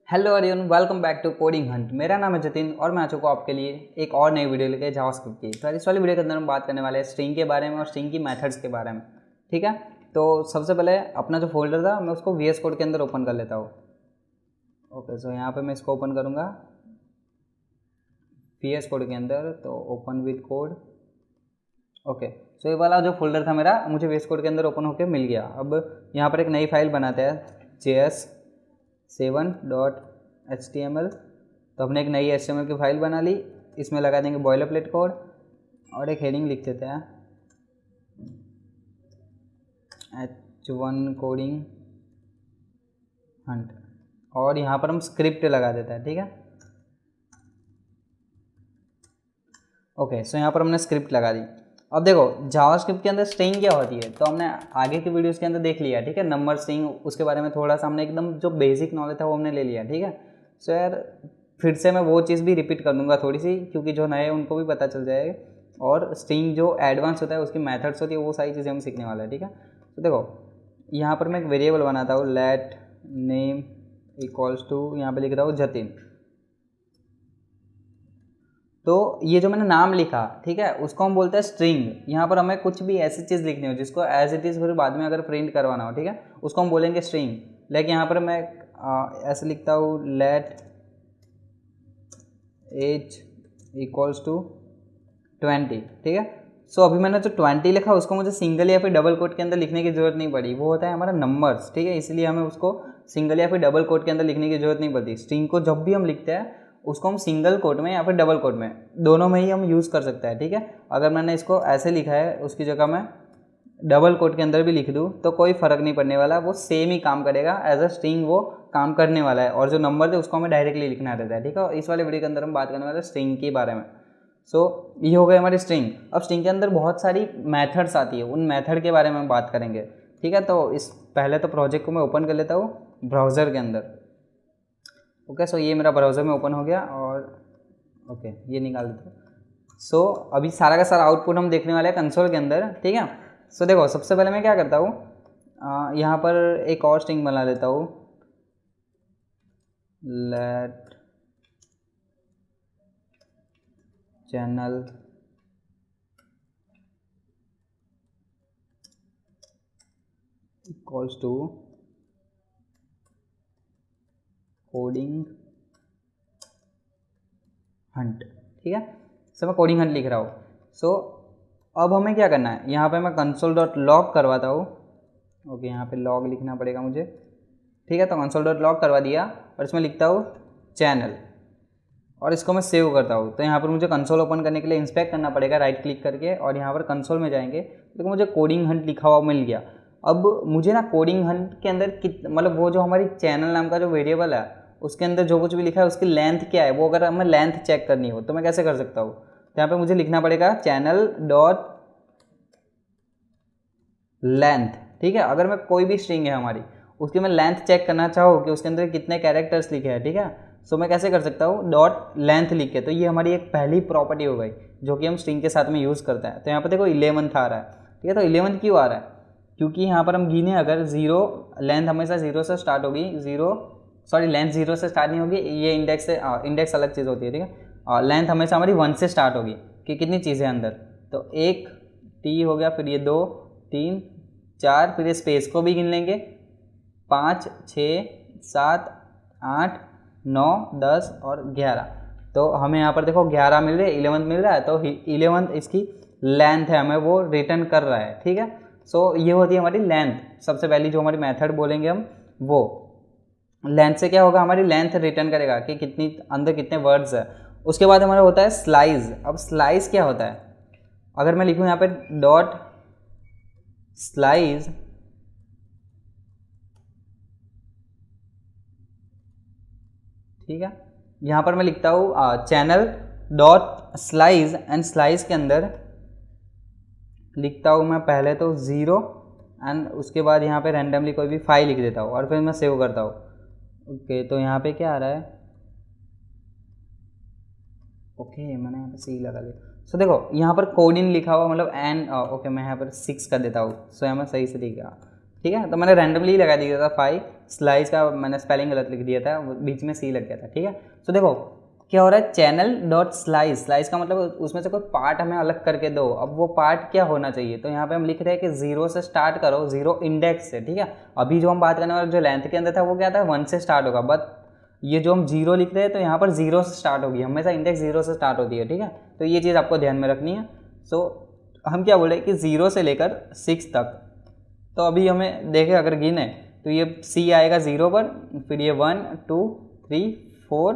Hello everyone, welcome back to Coding Hunt. मेरा नाम है जतिन और मैं आ चुका हूँ आपके लिए एक और नई वीडियो लेके जावास्क्रिप्ट की। तो इस वाली वीडियो के अंदर हम बात करने वाले हैं स्ट्रिंग के बारे में और स्ट्रिंग की मेथड्स के बारे में। ठीक है, तो सबसे पहले अपना जो फोल्डर था मैं उसको VS कोड के अंदर ओपन कर लेता हूँ। ओके, सो यहाँ पर मैं इसको ओपन करूँगा VS कोड के अंदर, तो ओपन विद कोड। ओके, सो ये वाला जो फोल्डर था मेरा मुझे VS कोड के अंदर ओपन होकर मिल गया। अब यहाँ पर एक नई फाइल बनाते हैं js7.html। तो हमने एक नई HTML की फाइल बना ली, इसमें लगा देंगे बॉयलर प्लेट कोड और एक हेडिंग लिख देते हैं H1 कोडिंग हंट, और यहाँ पर हम स्क्रिप्ट लगा देते हैं। ठीक है, ओके, सो यहाँ पर हमने स्क्रिप्ट लगा दी। अब देखो जावास्क्रिप्ट के अंदर स्ट्रिंग क्या होती है तो हमने आगे की वीडियोस के अंदर देख लिया। ठीक है, नंबर स्ट्रिंग, उसके बारे में थोड़ा सा हमने एकदम जो बेसिक नॉलेज था वो हमने ले लिया। ठीक है, सो यार फिर से मैं वो चीज़ भी रिपीट कर दूंगा थोड़ी सी, क्योंकि जो नए उनको भी पता चल जाएगा। और स्ट्रिंग जो एडवांस होता है उसकी मेथड्स होती है, वो सारी चीज़ें हम सीखने वाले हैं। ठीक है, तो देखो यहाँ पर मैं एक वेरिएबल बनाता हूँ, लेट नेम इक्वल्स टू, यहाँ पर लिख रहा हूँ जतिन। तो ये जो मैंने नाम लिखा, ठीक है, उसको हम बोलते हैं स्ट्रिंग। यहाँ पर हमें कुछ भी ऐसी चीज़ लिखनी हो जिसको एज इट इज़ फिर बाद में अगर प्रिंट करवाना हो, ठीक है, उसको हम बोलेंगे स्ट्रिंग। लेकिन यहाँ पर मैं ऐसे लिखता हूँ, लेट एज इक्वल्स टू 20। ठीक है, सो अभी मैंने जो 20 लिखा उसको मुझे सिंगल या फिर डबल कोट के अंदर लिखने की जरूरत नहीं पड़ी, वो होता है हमारा नंबर्स। ठीक है, इसलिए हमें उसको सिंगल या फिर डबल कोट के अंदर लिखने की जरूरत नहीं पड़ती। स्ट्रिंग को जब भी हम लिखते हैं उसको हम सिंगल कोट में या फिर डबल कोट में, दोनों में ही हम यूज़ कर सकते हैं। ठीक है, अगर मैंने इसको ऐसे लिखा है उसकी जगह मैं डबल कोट के अंदर भी लिख दूँ तो कोई फ़र्क नहीं पड़ने वाला, वो सेम ही काम करेगा एज अ स्ट्रिंग, वो काम करने वाला है। और जो नंबर है उसको हमें डायरेक्टली लिखना रहता है। ठीक है, इस वाले वीडियो के अंदर हम बात करने वाले हैं स्ट्रिंग के बारे में। सो ये हो गई हमारी स्ट्रिंग। अब स्ट्रिंग के अंदर बहुत सारी मेथड्स आती है, उन मेथड के बारे में हम बात करेंगे। ठीक है, तो इस पहले तो प्रोजेक्ट को मैं ओपन कर लेता हूँ ब्राउज़र के अंदर। ओके, सो ये मेरा ब्राउज़र में ओपन हो गया और ओके ये निकाल देता हूँ। सो अभी सारा का सारा आउटपुट हम देखने वाले हैं कंसोल के अंदर। ठीक है, सो देखो सबसे पहले मैं क्या करता हूँ, यहाँ पर एक और स्ट्रिंग बना लेता हूँ, let channel equals to Coding Hunt. ठीक है, सो मैं कोडिंग हंट लिख रहा हूँ। सो अब हमें क्या करना है, यहाँ पे मैं console.log करवाता हूँ। ओके, यहाँ पे लॉग लिखना पड़ेगा मुझे। ठीक है, तो console.log करवा दिया और इसमें लिखता हूँ चैनल और इसको मैं सेव करता हूँ। तो यहाँ पर मुझे कंसोल ओपन करने के लिए इंस्पेक्ट करना पड़ेगा, राइट क्लिक करके, और यहाँ पर कंसोल में जाएंगे तो मुझे कोडिंग हंट लिखा हुआ मिल गया। अब मुझे ना कोडिंग हंट के अंदर मतलब वो जो हमारी चैनल नाम का जो वेरिएबल है उसके अंदर जो कुछ भी लिखा है उसकी लेंथ क्या है, वो अगर हमें लेंथ चेक करनी हो तो मैं कैसे कर सकता हूँ। तो यहाँ पर मुझे लिखना पड़ेगा चैनल डॉट लेंथ। ठीक है, अगर मैं कोई भी स्ट्रिंग है हमारी उसकी मैं लेंथ चेक करना चाहूँ कि उसके अंदर कितने कैरेक्टर्स लिखे हैं, ठीक है, सो मैं कैसे कर सकता हूँ, डॉट लेंथ लिख के। तो ये हमारी एक पहली प्रॉपर्टी हो गई जो कि हम स्ट्रिंग के साथ में यूज़ करते हैं। तो यहाँ पर देखो 11 आ रहा है। ठीक है, तो 11 क्यों आ रहा है, क्योंकि यहाँ पर हम गिने अगर जीरो, लेंथ हमेशा जीरो से स्टार्ट होगी, जीरो सॉरी लेंथ जीरो से स्टार्ट नहीं होगी, ये इंडेक्स से इंडेक्स अलग चीज़ होती है। ठीक है, लेंथ हमेशा हमारी 1 से स्टार्ट होगी कि कितनी चीज़ें अंदर, तो एक टी हो गया, फिर ये 2 3 4, फिर स्पेस को भी गिन लेंगे, 5 6 7 8 9 10 और 11। तो हमें यहाँ पर देखो 11 मिल रहे हैं, 11 मिल रहा है, तो 11 इसकी लेंथ है, हमें वो रिटर्न कर रहा है। ठीक है, सो ये होती है हमारी लेंथ। सबसे पहली जो हमारी मेथड बोलेंगे हम, वो लेंथ से क्या होगा, हमारी लेंथ रिटर्न करेगा कि कितनी अंदर कितने वर्ड्स है। उसके बाद हमारा होता है स्लाइस। अब स्लाइस क्या होता है, अगर मैं लिखूँ यहाँ पे डॉट स्लाइस, ठीक है, यहाँ पर मैं लिखता हूँ channel dot slice, and slice के अंदर लिखता हूँ मैं पहले तो 0 एंड उसके बाद यहाँ पे रैंडमली कोई भी फाइल लिख देता हूँ और फिर मैं सेव करता हूँ। ओके, तो यहाँ पे क्या आ रहा है, ओके मैंने यहाँ पे सी लगा लिया। सो देखो यहाँ पर कोडिंग लिखा हुआ मतलब एन, ओके मैं यहाँ पर 6 कर देता हूँ, सो यहाँ मैं सही से लिखा। ठीक है। तो मैंने रैंडमली लगा दिया था 5, स्लाइस का मैंने स्पेलिंग गलत लिख दिया था, बीच में सी लग गया था, ठीक है। तो देखो क्या हो रहा है, चैनल डॉट स्लाइस, स्लाइस का मतलब उसमें से कोई पार्ट हमें अलग करके दो। अब वो पार्ट क्या होना चाहिए, तो यहाँ पे हम लिख रहे हैं कि 0 से स्टार्ट करो, 0 इंडेक्स से, ठीक है। अभी जो हम बात करने वाले जो लेंथ के अंदर था वो क्या था, 1 से स्टार्ट होगा, बट ये जो हम 0 लिख रहे हैं तो यहाँ पर 0 से स्टार्ट होगी, हमेशा इंडेक्स 0 से स्टार्ट होती है, ठीक है। तो ये चीज़ आपको ध्यान में रखनी है। सो हम क्या बोले कि 0 से लेकर 6 तक, तो अभी हमें देखें अगर गिने तो ये सी आएगा 0 पर, फिर ये 1 2 3 4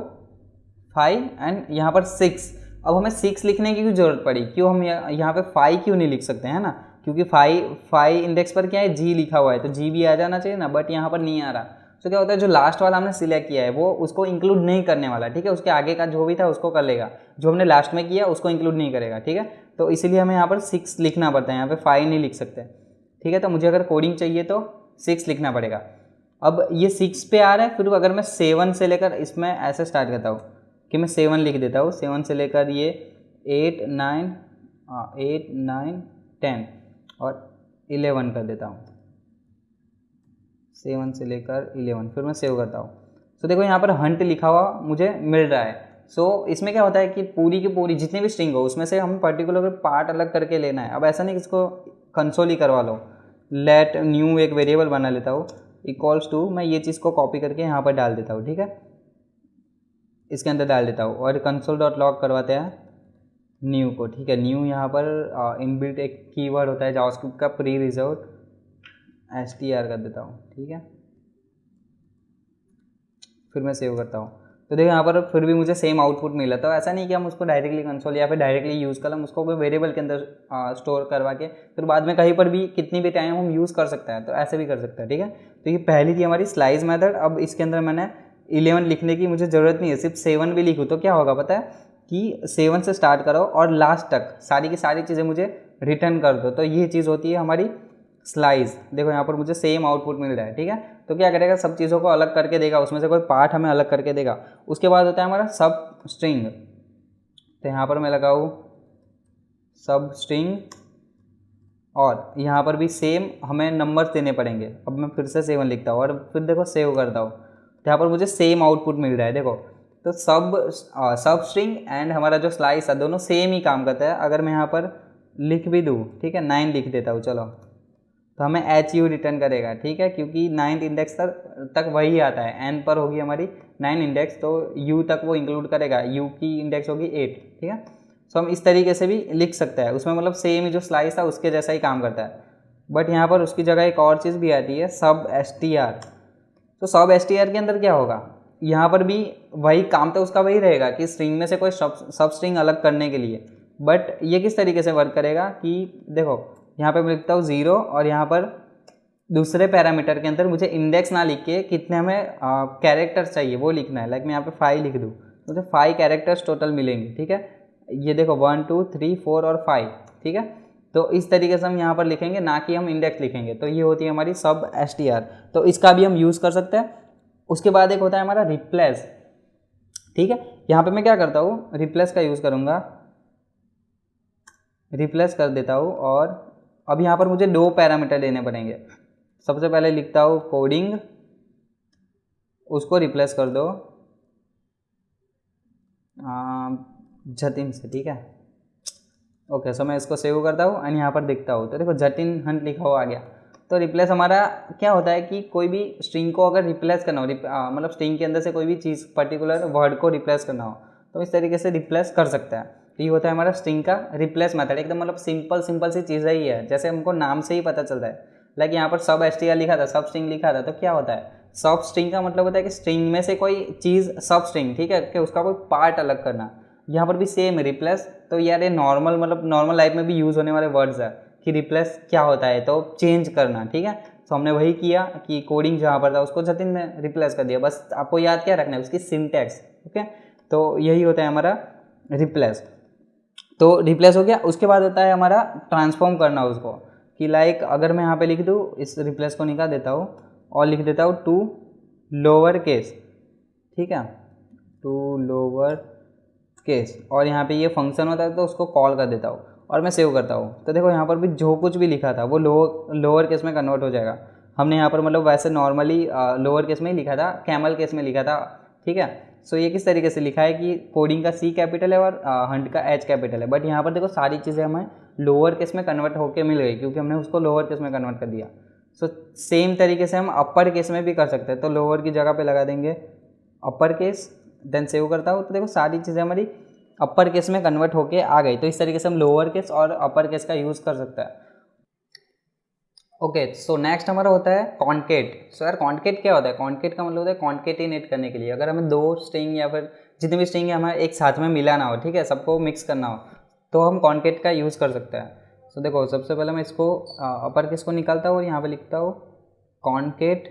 5 एंड यहाँ पर 6। अब हमें 6 लिखने की क्यों जरूरत पड़ी, क्यों हम यहाँ पे 5 क्यों नहीं लिख सकते हैं ना, क्योंकि 5 इंडेक्स पर क्या है, जी लिखा हुआ है, तो जी भी आ जाना चाहिए ना, बट यहाँ पर नहीं आ रहा। तो क्या होता है, जो लास्ट वाला हमने सिलेक्ट किया है वो उसको इंक्लूड नहीं करने वाला, ठीक है। उसके आगे का जो भी था उसको कर लेगा, जो हमने लास्ट में किया उसको इंक्लूड नहीं करेगा, ठीक है। तो इसीलिए हमें यहाँ पर 6 लिखना पड़ता है, यहाँ पे 5 नहीं लिख सकते, ठीक है। तो मुझे अगर कोडिंग चाहिए तो 6 लिखना पड़ेगा। अब ये 6 पे आ रहा है, फिर अगर मैं 7 से लेकर इसमें ऐसे स्टार्ट करता हूँ कि मैं 7 लिख देता हूँ, 7 से लेकर ये 8 9 10 और 11 कर देता हूँ, 7 से लेकर 11, फिर मैं सेव करता हूँ। तो देखो यहाँ पर हंट लिखा हुआ मुझे मिल रहा है। सो इसमें क्या होता है कि पूरी की पूरी जितनी भी स्ट्रिंग हो उसमें से हम पर्टिकुलर पार्ट अलग करके लेना है। अब ऐसा नहीं कि इसको कंसोल ही करवा लो, लेट न्यू एक वेरिएबल बना लेता हूँ इक्वल्स टू, मैं ये चीज़ को कॉपी करके यहाँ पर डाल देता हूँ, ठीक है, इसके अंदर डाल देता हूँ और कंसोल डॉट लॉग करवाते हैं न्यू को, ठीक है। न्यू यहाँ पर इनबिल्ट एक कीवर्ड होता है जावास्क्रिप्ट का, प्री रिजर्व्ड str कर देता हूँ, ठीक है, फिर मैं सेव करता हूँ। तो देखो यहाँ पर फिर भी मुझे सेम आउटपुट मिला। तो ऐसा नहीं कि हम उसको डायरेक्टली कंसोल या फिर डायरेक्टली यूज़ कर, हम उसको कोई वेरिएबल के अंदर स्टोर करवा के फिर बाद में कहीं पर भी कितनी भी टाइम हम यूज़ कर सकते हैं, तो ऐसे भी कर सकते हैं, ठीक है। तो ये पहली थी हमारी स्लाइस मेथड। अब इसके अंदर मैंने 11 लिखने की मुझे ज़रूरत नहीं है, सिर्फ 7 भी लिखूँ तो क्या होगा पता है कि 7 से स्टार्ट करो और लास्ट तक सारी की सारी चीज़ें मुझे रिटर्न कर दो। तो ये चीज़ होती है हमारी स्लाइस। देखो यहाँ पर मुझे सेम आउटपुट मिल रहा है, ठीक है। तो क्या करेगा, सब चीज़ों को अलग करके देगा, उसमें से कोई पार्ट हमें अलग करके देगा। उसके बाद होता है हमारा सब स्ट्रिंग। तो यहाँ पर मैं लगाऊँ सब स्ट्रिंग और यहाँ पर भी सेम हमें नंबर्स देने पड़ेंगे। अब मैं फिर से 7 लिखता हूँ और फिर देखो सेव करता हूँ, तो यहाँ पर मुझे सेम आउटपुट मिल रहा है। देखो तो सब स्ट्रिंग एंड हमारा जो स्लाइस है दोनों सेम ही काम करता है। अगर मैं यहाँ पर लिख भी दूँ, ठीक है, 9 लिख देता हूँ, चलो, तो हमें HU रिटर्न करेगा, ठीक है, क्योंकि 9th इंडेक्स तक वही आता है। N पर होगी हमारी 9 इंडेक्स, तो U तक वो इंक्लूड करेगा, U की इंडेक्स होगी 8, ठीक है। सो हम इस तरीके से भी लिख सकते हैं, उसमें मतलब सेम ही जो स्लाइस था उसके जैसा ही काम करता है। बट यहाँ पर उसकी जगह एक और चीज़ भी आती है, सब str। तो सब str के अंदर क्या होगा, यहाँ पर भी वही काम तो उसका वही रहेगा कि स्ट्रिंग में से कोई सब स्ट्रिंग अलग करने के लिए। बट ये किस तरीके से वर्क करेगा कि देखो यहाँ पे मैं लिखता हूँ 0 और यहाँ पर दूसरे पैरामीटर के अंदर मुझे इंडेक्स ना लिख के कितने हमें कैरेक्टर्स चाहिए वो लिखना है। लाइक मैं यहाँ पे 5 लिख दूँ, मुझे 5 कैरेक्टर्स टोटल मिलेंगे, ठीक है। ये देखो 1 2 3 4 और 5, ठीक है। तो इस तरीके से हम यहाँ पर लिखेंगे, ना कि हम इंडेक्स लिखेंगे। तो ये होती है हमारी सब str, तो इसका भी हम यूज़ कर सकते हैं। उसके बाद एक होता है हमारा रिप्लेस, ठीक है। यहाँ पे मैं क्या करता हूँ, रिप्लेस का यूज़ करूँगा, रिप्लेस कर देता हूँ। और अब यहाँ पर मुझे 2 पैरामीटर देने पड़ेंगे। सबसे पहले लिखता हूँ कोडिंग, उसको रिप्लेस कर दो जतिन से, ठीक है। ओके, सो मैं इसको सेव करता हूँ एंड यहाँ पर देखता हूँ, तो देखो जतिन हंट लिखा हुआ आ गया। तो रिप्लेस हमारा क्या होता है कि कोई भी स्ट्रिंग को अगर रिप्लेस करना हो, मतलब स्ट्रिंग के अंदर से कोई भी चीज़ पर्टिकुलर वर्ड को रिप्लेस करना हो तो इस तरीके से रिप्लेस कर सकता है। तो ये होता है हमारा स्ट्रिंग का रिप्लेस मेथड। एकदम मतलब सिंपल सी चीज़ ही है, जैसे हमको नाम से ही पता चलता है। लाइक यहाँ पर सब str लिखा था, सब स्ट्रिंग लिखा था, तो क्या होता है, सब स्ट्रिंग का मतलब होता है कि स्ट्रिंग में से कोई चीज़ सब स्ट्रिंग, ठीक है, कि उसका कोई पार्ट अलग करना। यहाँ पर भी सेम रिप्लेस। तो यार ये नॉर्मल मतलब नॉर्मल लाइफ में भी यूज़ होने वाले वर्ड्स है कि रिप्लेस क्या होता है, तो चेंज करना, ठीक है। तो हमने वही किया कि कोडिंग जहाँ पर था उसको जतिन में रिप्लेस कर दिया। बस आपको याद क्या रखना है, उसकी सिंटैक्स, ओके। तो यही होता है हमारा रिप्लेस। तो रिप्लेस हो गया। उसके बाद होता है हमारा ट्रांसफॉर्म करना उसको, कि लाइक अगर मैं यहाँ पे लिख दूँ, इस रिप्लेस को निकाल देता हूँ और लिख देता हूँ टू लोअर केस, ठीक है, टू लोअर केस, और यहाँ पे ये फंक्शन होता है तो उसको कॉल कर देता हूँ और मैं सेव करता हूँ। तो देखो यहाँ पर भी जो कुछ भी लिखा था वो लोअर केस में कन्वर्ट हो जाएगा। हमने यहाँ पर मतलब वैसे नॉर्मली लोअर केस में ही लिखा था, कैमल केस में लिखा था, ठीक है। सो ये किस तरीके से लिखा है कि कोडिंग का C कैपिटल है और हंट का H कैपिटल है, बट यहाँ पर देखो सारी चीज़ें हमें लोअर केस में कन्वर्ट होके मिल गई क्योंकि हमने उसको लोअर केस में कन्वर्ट कर दिया। सो सेम तरीके से हम अपर केस में भी कर सकते हैं, तो लोअर की जगह पे लगा देंगे अपर केस, देन सेव करता हूँ, तो देखो सारी चीज़ें हमारी अपर केस में कन्वर्ट होके आ गई। तो इस तरीके से हम लोअर केस और अपर केस का यूज़ कर सकते हैं। ओके, सो नेक्स्ट हमारा होता है कॉन्केट। सो यार कॉन्केट क्या होता है? कॉन्केट का मतलब होता है कॉन्केटिनेट करने के लिए। अगर हमें दो स्ट्रिंग या फिर जितने भी स्ट्रिंग है हमें एक साथ में मिलाना हो, ठीक है, सबको मिक्स करना हो, तो हम कॉन्केट का यूज़ कर सकते हैं। सो देखो सबसे पहले मैं इसको अपर केस को निकालता हूँ और यहाँ पे लिखता हूँ कॉन्केट,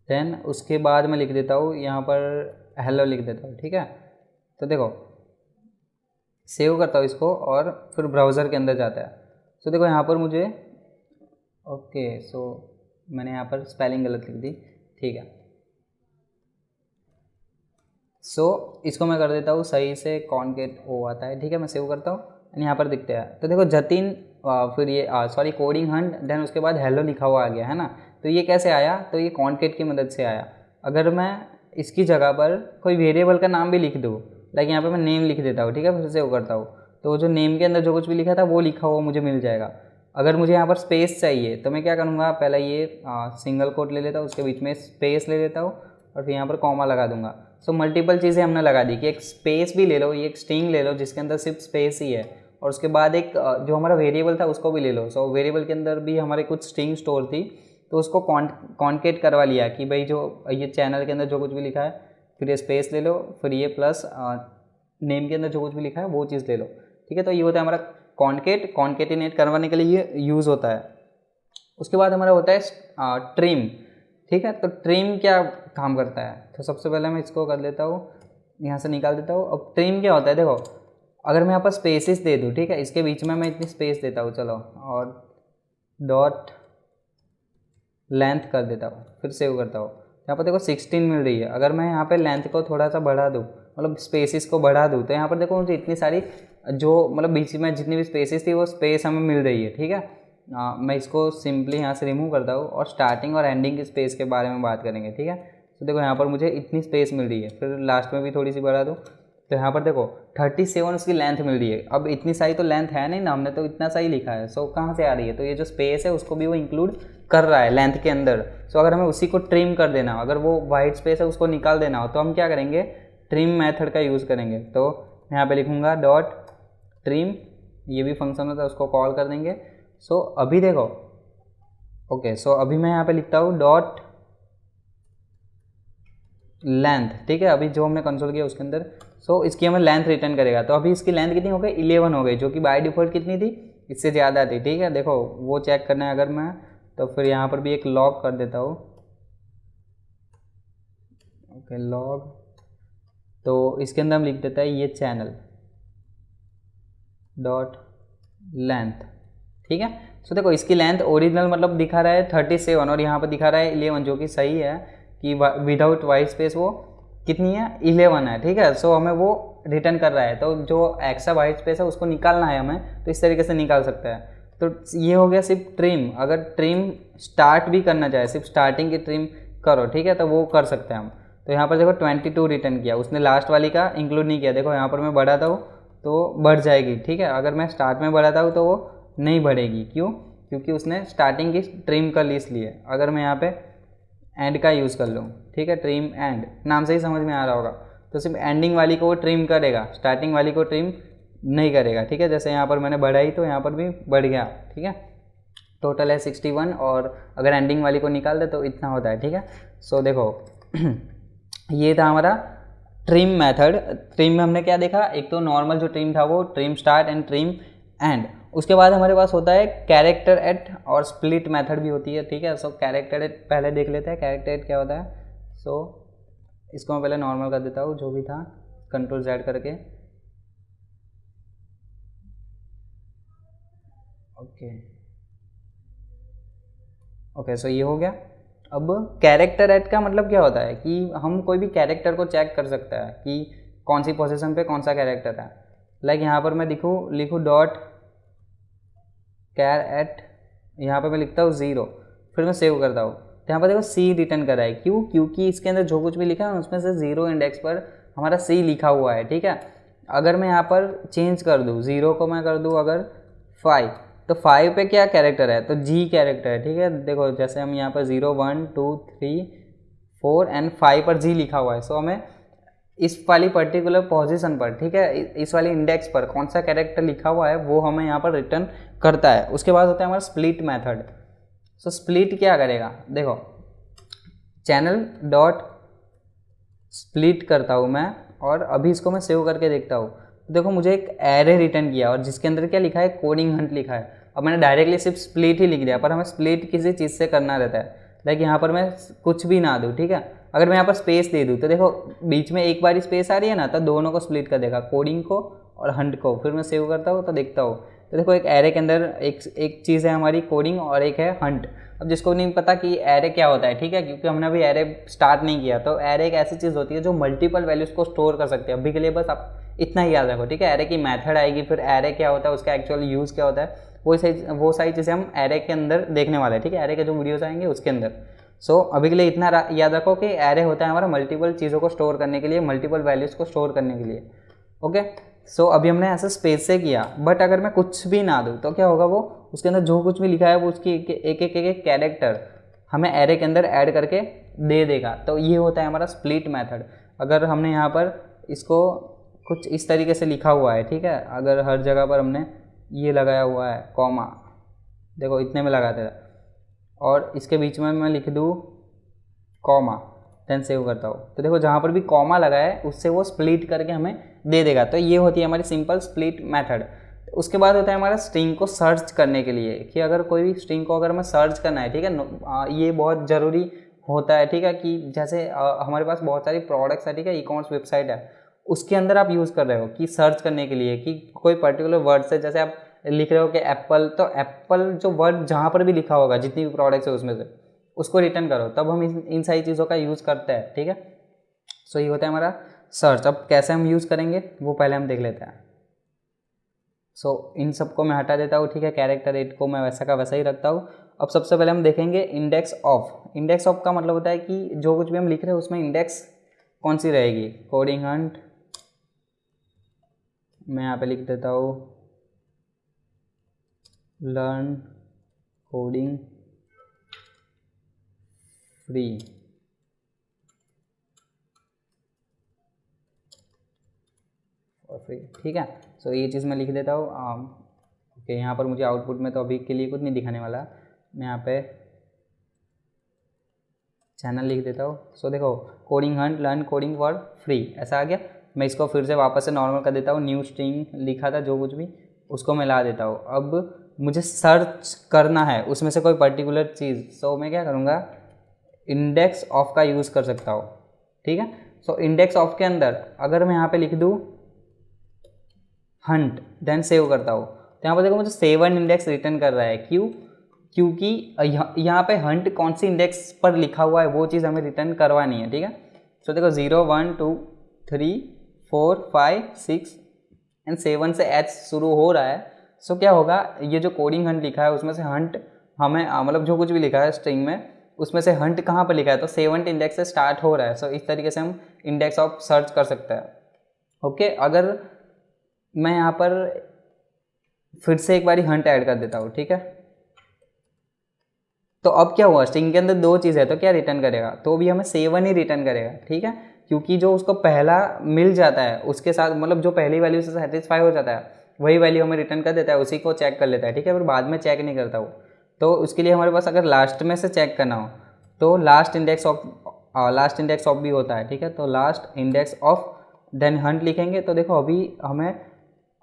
देन उसके बाद मैं लिख देता हूँ यहाँ पर हेलो लिख देता हूँ, ठीक है। तो देखो सेव करता हूँ इसको और फिर ब्राउज़र के अंदर जाता है। सो देखो यहाँ पर मुझे ओके, सो मैंने यहाँ पर स्पेलिंग गलत लिख दी, ठीक है। सो इसको मैं कर देता हूँ सही से, कॉन्केट ओ आता है, ठीक है। मैं सेव करता हूँ एंड यहाँ पर दिखते हैं। तो देखो जतिन फिर ये सॉरी कोडिंग हंट, देन उसके बाद हेलो लिखा हुआ आ गया है ना। तो ये कैसे आया? तो ये कॉन्केट की मदद से आया। अगर मैं इसकी जगह पर कोई वेरिएबल का नाम भी लिख दूँ, लाइक यहाँ पर मैं नेम लिख देता हूँ, ठीक है, फिर सेव करता हूँ, तो जो नेम के अंदर जो कुछ भी लिखा था वो लिखा हुआ मुझे मिल जाएगा। अगर मुझे यहाँ पर स्पेस चाहिए तो मैं क्या करूँगा, पहले ये सिंगल कोट ले लेता हूँ, उसके बीच में स्पेस ले लेता हूँ और फिर यहाँ पर कॉमा लगा दूंगा। सो मल्टीपल चीज़ें हमने लगा दी कि एक स्पेस भी ले लो, ये एक स्ट्रिंग ले लो जिसके अंदर सिर्फ स्पेस ही है, और उसके बाद एक जो हमारा वेरिएबल था उसको भी ले लो। सो वेरिएबल के अंदर भी हमारे कुछ स्ट्रिंग स्टोर थी, तो उसको कॉन्केट करवा लिया कि भाई जो ये चैनल के अंदर जो कुछ भी लिखा है, फिर ये स्पेस ले लो, फिर ये प्लस नेम के अंदर जो कुछ भी लिखा है वो चीज़ ले लो, ठीक है। तो ये होता है हमारा कॉन्केट, कॉन्केटिनेट करवाने के लिए ये यूज़ होता है। उसके बाद हमारा होता है ट्रिम, ठीक है। तो ट्रिम क्या काम करता है? तो सबसे पहले मैं इसको कर लेता हूँ, यहाँ से निकाल देता हूँ। अब ट्रिम क्या होता है? देखो अगर मैं यहाँ पर स्पेसिस दे दूँ, ठीक है, इसके बीच में मैं इतनी स्पेस देता हूँ, चलो, और डॉट लेंथ कर देता हूँ, फिर सेव करता हूँ। यहाँ पर देखो 16 मिल रही है। अगर मैं यहाँ पे लेंथ को थोड़ा सा बढ़ा दूँ, मतलब स्पेसिस को बढ़ा दूँ, तो यहाँ पर देखो मुझे इतनी सारी जो मतलब बीच में जितनी भी स्पेसिस थी वो स्पेस हमें मिल रही है, ठीक है। मैं इसको सिंपली यहाँ से रिमूव करता हूँ और स्टार्टिंग और एंडिंग की स्पेस के बारे में बात करेंगे, ठीक है। तो देखो यहाँ पर मुझे इतनी स्पेस मिल रही है, फिर लास्ट में भी थोड़ी सी बढ़ा दूँ, तो यहाँ पर देखो 37 उसकी लेंथ मिल रही है। अब इतनी सारी तो लेंथ है नहीं ना, हमने तो इतना सा ही लिखा है, सो कहाँ से आ रही है? तो ये जो स्पेस है उसको भी वो इंक्लूड कर रहा है लेंथ के अंदर। सो अगर हमें उसी को ट्रिम कर देना हो, अगर वो वाइट स्पेस है उसको निकाल देना हो, तो हम क्या करेंगे? ट्रिम मेथड का यूज़ करेंगे। तो यहाँ पे लिखूँगा डॉट ट्रिम, ये भी फंक्शन होता है, उसको कॉल कर देंगे। सो अभी देखो ओके, सो अभी मैं यहाँ पे लिखता हूँ डॉट लेंथ, ठीक है। अभी जो हमने कंसोल किया उसके अंदर, सो इसकी हमें लेंथ रिटर्न करेगा। तो अभी इसकी लेंथ कितनी हो गई? 11 हो गई, जो कि बाय डिफ़ॉल्ट कितनी थी? इससे ज़्यादा थी, ठीक है। देखो वो चेक करना है अगर मैं, तो फिर यहाँ पर भी एक लॉग कर देता हूँ, ओके लॉग। तो इसके अंदर हम लिख देता है ये चैनल डॉट लेंथ, ठीक है। सो देखो इसकी लेंथ ओरिजिनल मतलब दिखा रहा है 37 और यहाँ पर दिखा रहा है 11, जो कि सही है कि विदाउट वाइट स्पेस वो कितनी है? 11 है, ठीक है। सो हमें वो रिटर्न कर रहा है, तो जो एक्स्ट्रा वाइट स्पेस है उसको निकालना है हमें, तो इस तरीके से निकाल सकते हैं। तो ये हो गया सिर्फ ट्रिम। अगर ट्रिम स्टार्ट भी करना चाहे, सिर्फ स्टार्टिंग की ट्रिम करो, ठीक है, तो वो कर सकते हैं हम। तो यहाँ पर देखो 22 रिटर्न किया, उसने लास्ट वाली का इंक्लूड नहीं किया। देखो यहाँ पर मैं बढ़ाता हूँ तो बढ़ जाएगी, ठीक है। अगर मैं स्टार्ट में बढ़ाता हूँ तो वो नहीं बढ़ेगी, क्यों? क्योंकि उसने स्टार्टिंग की ट्रिम कर ली इसलिए। अगर मैं यहाँ पे एंड का यूज़ कर लूँ, ठीक है, ट्रिम एंड, नाम से ही समझ में आ रहा होगा, तो सिर्फ एंडिंग वाली को वो ट्रिम करेगा, स्टार्टिंग वाली को ट्रिम नहीं करेगा, ठीक है। जैसे यहाँ पर मैंने बढ़ाई तो यहाँ पर भी बढ़ गया, ठीक है। टोटल है 61 और अगर एंडिंग वाली को निकाल दे तो इतना होता है, ठीक है। सो देखो ये था हमारा ट्रिम मेथड। ट्रिम में हमने क्या देखा? एक तो नॉर्मल जो ट्रिम था वो trim start and trim and. उसके बाद हमारे पास होता है कैरेक्टर एट और स्प्लिट मेथड भी होती है, ठीक है। सो कैरेक्टर एट पहले देख लेते हैं, कैरेक्टर एट क्या होता है। सो इसको मैं पहले नॉर्मल कर देता हूँ, जो भी था कंट्रोल Z करके, ओके सो ये हो गया। अब कैरेक्टर एट का मतलब क्या होता है कि हम कोई भी कैरेक्टर को चेक कर सकता है कि कौन सी पोजीशन पे कौन सा कैरेक्टर है। लाइक यहाँ पर मैं लिखूँ डॉट कैर एट यहाँ पे मैं लिखता हूँ 0, फिर मैं सेव करता हूँ, तो यहाँ पर देखो C रिटर्न कर रहा है। क्यों? क्योंकि इसके अंदर जो कुछ भी लिखा है उसमें से 0 इंडेक्स पर हमारा C लिखा हुआ है, ठीक है। अगर मैं यहाँ पर चेंज कर दूँ, 0 को मैं कर दूँ अगर 5, तो 5 पे क्या कैरेक्टर है? तो G कैरेक्टर है, ठीक है। देखो जैसे हम यहाँ पर 0 1 2 3 4 एंड 5 पर G लिखा हुआ है, सो हमें इस वाली पर्टिकुलर पोजीशन पर, ठीक है, इस वाली इंडेक्स पर कौन सा कैरेक्टर लिखा हुआ है वो हमें यहाँ पर रिटर्न करता है। उसके बाद होता है हमारा स्प्लिट मेथड। सो स्प्लिट क्या करेगा? देखो चैनल डॉट स्प्लिट करता हूँ मैं, और अभी इसको मैं सेव करके देखता हूँ, तो देखो मुझे एक एरे रिटर्न किया और जिसके अंदर क्या लिखा है? कोडिंग हंट लिखा है। अब मैंने डायरेक्टली सिर्फ स्प्लिट ही लिख दिया, पर हमें स्प्लिट किसी चीज़ से करना रहता है। लाइक यहाँ पर मैं कुछ भी ना दूँ, ठीक है। अगर मैं यहाँ पर स्पेस दे दूँ तो देखो बीच में एक बार स्पेस आ रही है ना, तो दोनों को स्प्लिट कर देगा, कोडिंग को और हंट को। फिर मैं सेव करता हूँ तो देखता हूँ, तो देखो एक एरे के अंदर एक चीज़ है हमारी कोडिंग और एक है हंट। अब जिसको नहीं पता कि एरे क्या होता है, ठीक है, क्योंकि हमने अभी एरे स्टार्ट नहीं किया, तो एरे एक ऐसी चीज़ होती है जो मल्टीपल वैल्यूज़ को स्टोर कर सकते हैं। अभी के लिए बस आप इतना ही याद रखो, ठीक है। एरे की मेथड आएगी, फिर एरे क्या होता है, उसका एक्चुअल यूज़ क्या होता है, वो सारी चीज़ें हम एरे के अंदर देखने वाले हैं, ठीक है। एरे के जो वीडियोज़ आएंगे उसके अंदर। सो अभी के लिए इतना याद रखो कि एरे होता है हमारा मल्टीपल चीज़ों को स्टोर करने के लिए, मल्टीपल वैल्यूज़ को स्टोर करने के लिए। ओके, सो अभी हमने ऐसा स्पेस से किया, बट अगर मैं कुछ भी ना दूँ तो क्या होगा? वो उसके अंदर जो कुछ भी लिखा है वो उसकी एक कैरेक्टर हमें एरे के अंदर ऐड करके दे देगा। तो ये होता है हमारा स्प्लिट मेथड। अगर हमने यहाँ पर इसको कुछ इस तरीके से लिखा हुआ है, ठीक है, अगर हर जगह पर हमने ये लगाया हुआ है कॉमा, देखो इतने में लगाते थे, और इसके बीच में मैं लिख दूँ कॉमा, देन सेव करता हूँ, तो देखो जहाँ पर भी कॉमा लगा है उससे वो स्प्लिट करके हमें दे देगा। तो ये होती है हमारी सिंपल स्प्लिट मेथड। उसके बाद होता है हमारा स्ट्रिंग को सर्च करने के लिए, कि अगर कोई भी स्ट्रिंग को अगर हमें सर्च करना है, ठीक है, ये बहुत ज़रूरी होता है, ठीक है, कि जैसे हमारे पास बहुत सारी प्रोडक्ट्स है, ठीक है, ई कॉमर्स वेबसाइट है, उसके अंदर आप यूज़ कर रहे हो कि सर्च करने के लिए कि कोई पर्टिकुलर वर्ड से, जैसे आप लिख रहे हो कि एप्पल, तो एप्पल जो वर्ड जहाँ पर भी लिखा होगा जितनी भी प्रोडक्ट्स है उसमें से उसको रिटर्न करो, तब हम इन सारी चीज़ों का यूज़ करते हैं, ठीक है। सो ये होता है हमारा सर्च। अब कैसे हम यूज़ करेंगे वो पहले हम देख लेते हैं। सो इन सबको मैं हटा देता हूँ, ठीक है, कैरेक्टर 8 को मैं वैसा का वैसा ही रखता हूँ। अब सबसे पहले हम देखेंगे इंडेक्स ऑफ। इंडेक्स ऑफ का मतलब होता है कि जो कुछ भी हम लिख रहे हैं उसमें इंडेक्स कौन सी रहेगी। कोडिंग हंट मैं यहाँ पे लिख देता हूँ लर्न कोडिंग फ्री, और फ्री, ठीक है। सो ये चीज़ मैं लिख देता हूँ। ओके, यहाँ पर मुझे आउटपुट में तो अभी के लिए कुछ नहीं दिखाने वाला, मैं यहाँ पे चैनल लिख देता हूँ। सो देखो coding Hunt learn coding for free ऐसा आ गया। मैं इसको फिर से वापस से नॉर्मल कर देता हूँ, न्यू स्ट्रिंग लिखा था जो कुछ भी उसको मैं ला देता हूँ। अब मुझे सर्च करना है उसमें से कोई पर्टिकुलर चीज़, सो मैं क्या करूँगा, इंडेक्स ऑफ का यूज़ कर सकता हूँ, ठीक है। सो इंडेक्स ऑफ के अंदर अगर मैं यहाँ पे लिख दूँ हंट, देन सेव करता हूँ, तो यहाँ पर देखो मुझे 7 इंडेक्स रिटर्न कर रहा है। क्यों? क्योंकि यहाँ पे हंट कौन सी इंडेक्स पर लिखा हुआ है वो चीज़ हमें रिटर्न करवानी है, ठीक है। सो देखो 0 1 2 3 4 5 6 एंड 7 से एच शुरू हो रहा है। सो क्या होगा, ये जो कोडिंग हंट लिखा है उसमें से हंट हमें मतलब जो कुछ भी लिखा है स्ट्रिंग में उसमें से हंट कहाँ पर लिखा है, तो 7 इंडेक्स से स्टार्ट हो रहा है। सो इस तरीके से हम इंडेक्स ऑफ सर्च कर सकते हैं। ओके, अगर मैं यहाँ पर फिर से एक बारी हंट ऐड कर देता हूँ, ठीक है, तो अब क्या हुआ, स्ट्रिंग के अंदर 2 चीज़ है तो क्या रिटर्न करेगा, तो भी हमें 7 ही रिटर्न करेगा, ठीक है, क्योंकि जो उसको पहला मिल जाता है उसके साथ मतलब जो पहली वैल्यू से सेटिस्फाई हो जाता है वही वैल्यू हमें रिटर्न कर देता है, उसी को चेक कर लेता है, ठीक है, फिर बाद में चेक नहीं करता वो। तो उसके लिए हमारे पास अगर लास्ट में से चेक करना हो तो लास्ट इंडेक्स ऑफ भी होता है, ठीक है। तो last index of then hunt लिखेंगे, तो देखो अभी हमें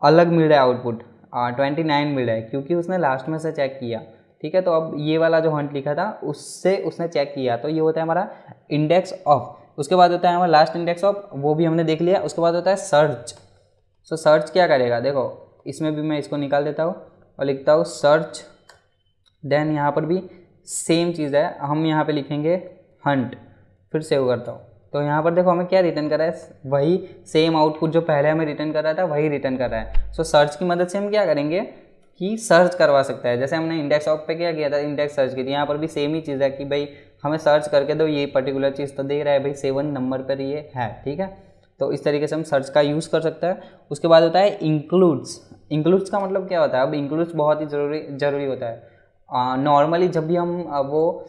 अलग मिल रहा है आउटपुट 29 मिल रहा है क्योंकि उसने लास्ट में से चेक किया, ठीक है। तो अब ये वाला जो हंट लिखा था उससे उसने चेक किया, तो ये होता है हमारा इंडेक्स ऑफ। उसके बाद होता है हमारा लास्ट इंडेक्स ऑफ, वो भी हमने देख लिया। उसके बाद होता है सर्च। सो सर्च क्या करेगा, देखो इसमें भी मैं इसको निकाल देता हूँ और लिखता हूँ सर्च, देन यहाँ पर भी सेम चीज़ है, हम यहाँ पे लिखेंगे हंट, फिर सेव करता हूँ। तो यहाँ पर देखो हमें क्या रिटर्न कर रहा है, वही सेम आउटपुट जो पहले हमें रिटर्न कर रहा था वही रिटर्न कर रहा है। सो सर्च की मदद से हम क्या करेंगे, कि सर्च करवा सकता है। जैसे हमने इंडेक्स ऑफ पे क्या किया था, इंडेक्स सर्च की थी, यहाँ पर भी सेम ही चीज़ है कि भाई हमें सर्च करके दो, ये पर्टिकुलर चीज़ तो दे रहा है भाई 7 नंबर पर ये है, ठीक है। तो इस तरीके से हम सर्च का यूज़ कर सकते हैं। उसके बाद होता है इंक्लूड्स। इंक्लूड्स का मतलब क्या होता है, अब इंक्लूड्स बहुत ही ज़रूरी होता है। नॉर्मली जब भी हम वो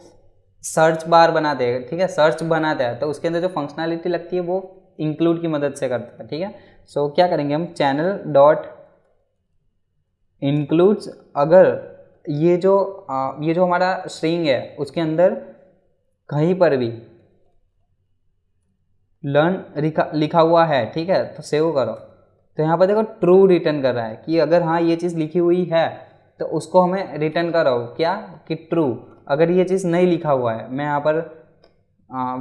सर्च बार बनाते हैं, ठीक है, सर्च बनाते हैं, तो उसके अंदर जो फंक्शनैलिटी लगती है वो इंक्लूड की मदद से करता है, ठीक है। सो क्या करेंगे हम, चैनल डॉट इंक्लूड्स, अगर ये जो हमारा स्ट्रिंग है उसके अंदर कहीं पर भी लर्न लिखा हुआ है, ठीक है, तो सेव करो। तो यहाँ पर देखो ट्रू रिटर्न कर रहा है कि अगर हाँ ये चीज़ लिखी हुई है तो उसको हमें रिटर्न करो क्या, कि ट्रू। अगर ये चीज़ नहीं लिखा हुआ है, मैं यहाँ पर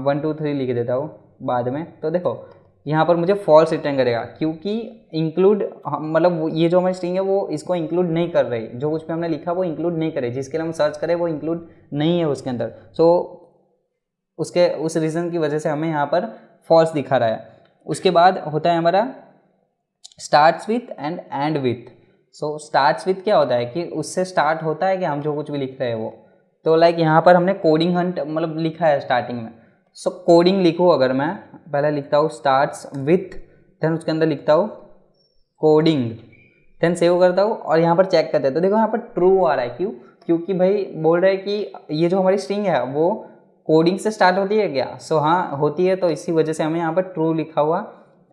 1 2 3 लिख देता हूँ बाद में, तो देखो यहाँ पर मुझे फॉल्स रिटर्न करेगा, क्योंकि इंक्लूड मतलब ये जो हमारी स्ट्रिंग है वो इसको इंक्लूड नहीं कर रही, जो कुछ भी हमने लिखा वो इंक्लूड नहीं करे, जिसके लिए हम सर्च करें वो इंक्लूड नहीं है उसके अंदर। सो उसके उस रीज़न की वजह से हमें यहाँ पर फॉल्स दिखा रहा है। उसके बाद होता है हमारा starts with and with. So starts with क्या होता है कि उससे स्टार्ट होता है कि हम जो कुछ भी लिख रहे हैं वो, तो लाइक यहाँ पर हमने कोडिंग हंट मतलब लिखा है स्टार्टिंग में। सो कोडिंग लिखूँ अगर मैं पहले लिखता हूँ स्टार्ट्स विथ, देन उसके अंदर लिखता हूँ कोडिंग, देन सेव करता हूँ और यहाँ पर चेक करते हैं, तो देखो यहाँ पर ट्रू आ रहा है। क्यों? क्योंकि भाई बोल रहा है कि ये जो हमारी स्ट्रिंग है वो कोडिंग से स्टार्ट होती है क्या? सो हाँ होती है, तो इसी वजह से हमें यहाँ पर ट्रू लिखा हुआ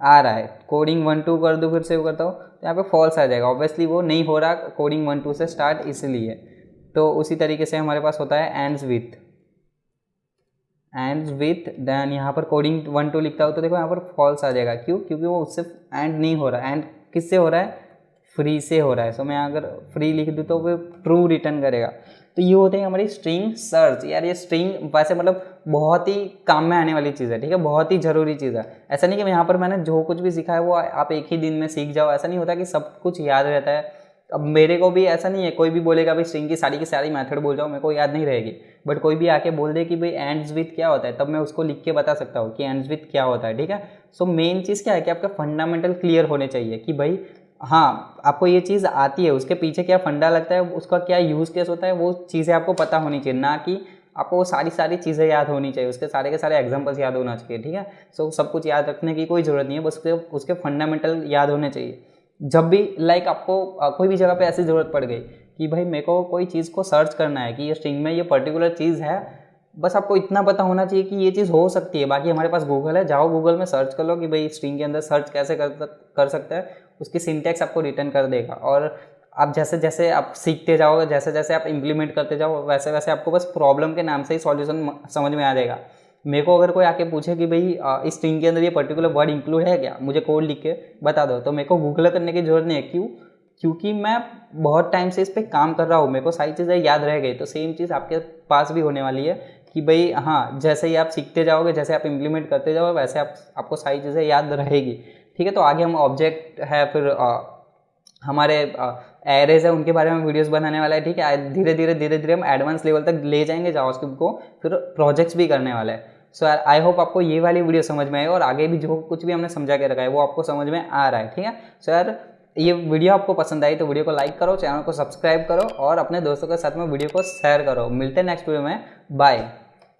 आ रहा है। कोडिंग 1 2 कर दूँ फिर सेव करता हूँ तो यहाँ पे फॉल्स आ जाएगा, ऑब्वियसली वो नहीं हो रहा कोडिंग 1 2 से स्टार्ट इसलिए। तो उसी तरीके से हमारे पास होता है एंड्स विथ देन यहाँ पर कोडिंग 1 2 लिखता हूँ तो देखो यहाँ पर फॉल्स आ जाएगा। क्यों? क्योंकि वो उससे एंड नहीं हो रहा। एंड किससे हो रहा है? फ्री से हो रहा है। सो मैं अगर फ्री लिख दूँ तो वो ट्रू रिटर्न करेगा। तो ये होते हैं हमारी स्ट्रिंग सर्च। यार ये स्ट्रिंग वैसे मतलब बहुत ही काम में आने वाली चीज़ है, ठीक है, बहुत ही ज़रूरी चीज़ है। ऐसा नहीं कि यहाँ पर मैंने जो कुछ भी सीखा है वो आप एक ही दिन में सीख जाओ, ऐसा नहीं होता कि सब कुछ याद रहता है। अब मेरे को भी ऐसा नहीं है, कोई भी बोलेगा भाई स्ट्रिंग की सारी मेथड बोल जाओ, मेरे को याद नहीं रहेगी। बट कोई भी आके बोल दे कि भाई एंड्स विथ क्या होता है, तब मैं उसको लिख के बता सकता हूँ कि एंड्स विथ क्या होता है, ठीक है। सो मेन चीज़ क्या है कि आपका फंडामेंटल क्लियर होने चाहिए कि भाई हाँ आपको ये चीज़ आती है, उसके पीछे क्या फंडा लगता है, उसका क्या यूज़ केस होता है, वो चीज़ें आपको पता होनी चाहिए, ना कि आपको वो सारी चीज़ें याद होनी चाहिए, उसके सारे के सारे एग्जांपल्स याद होना चाहिए, ठीक है। सो सब कुछ याद रखने की कोई ज़रूरत नहीं है, बस उसके फंडामेंटल याद होने चाहिए। जब भी लाइक आपको कोई भी जगह पे ऐसी ज़रूरत पड़ गई कि भाई मेरे को कोई चीज़ को सर्च करना है कि ये स्ट्रिंग में ये पर्टिकुलर चीज़ है, बस आपको इतना पता होना चाहिए कि ये चीज़ हो सकती है। बाकी हमारे पास गूगल है, जाओ गूगल में सर्च कर लो कि भाई स्ट्रिंग के अंदर सर्च कैसे कर सकते हैं, उसकी सिंटैक्स आपको रिटर्न कर देगा। और आप जैसे जैसे आप सीखते जाओगे, जैसे जैसे आप इम्प्लीमेंट करते जाओ, वैसे वैसे आपको बस प्रॉब्लम के नाम से ही सॉल्यूशन समझ में आ जाएगा। मेरे को अगर कोई आके पूछे कि भाई इस स्ट्रिंग के अंदर ये पर्टिकुलर वर्ड इंक्लूड है क्या, मुझे कोड लिख के बता दो, तो मेरे को गूगल करने की जरूरत नहीं है। क्यों? क्योंकि मैं बहुत टाइम से इस पर काम कर रहा हूँ, मेरे को सारी चीज़ें याद रह गई। तो सेम चीज़ आपके पास भी होने वाली है कि भाई हाँ जैसे ही आप सीखते जाओगे, जैसे आप इम्प्लीमेंट करते जाओगे, वैसे आपको सारी चीज़ें याद रहेगी, ठीक है। तो आगे हम ऑब्जेक्ट है, फिर हमारे एरेज है, उनके बारे में वीडियोस बनाने वाला है, ठीक है। धीरे धीरे हम एडवांस लेवल तक ले जाएंगे जावास्क्रिप्ट को, फिर प्रोजेक्ट्स भी करने वाले हैं। सो आई होप आपको ये वाली वीडियो समझ में आए और आगे भी जो कुछ भी हमने समझा के रखा है वो आपको समझ में आ रहा है, ठीक है। सो यार ये वीडियो आपको पसंद आई तो वीडियो को लाइक करो, चैनल को सब्सक्राइब करो और अपने दोस्तों के साथ में वीडियो को शेयर करो। मिलते हैं नेक्स्ट वीडियो में, बाय।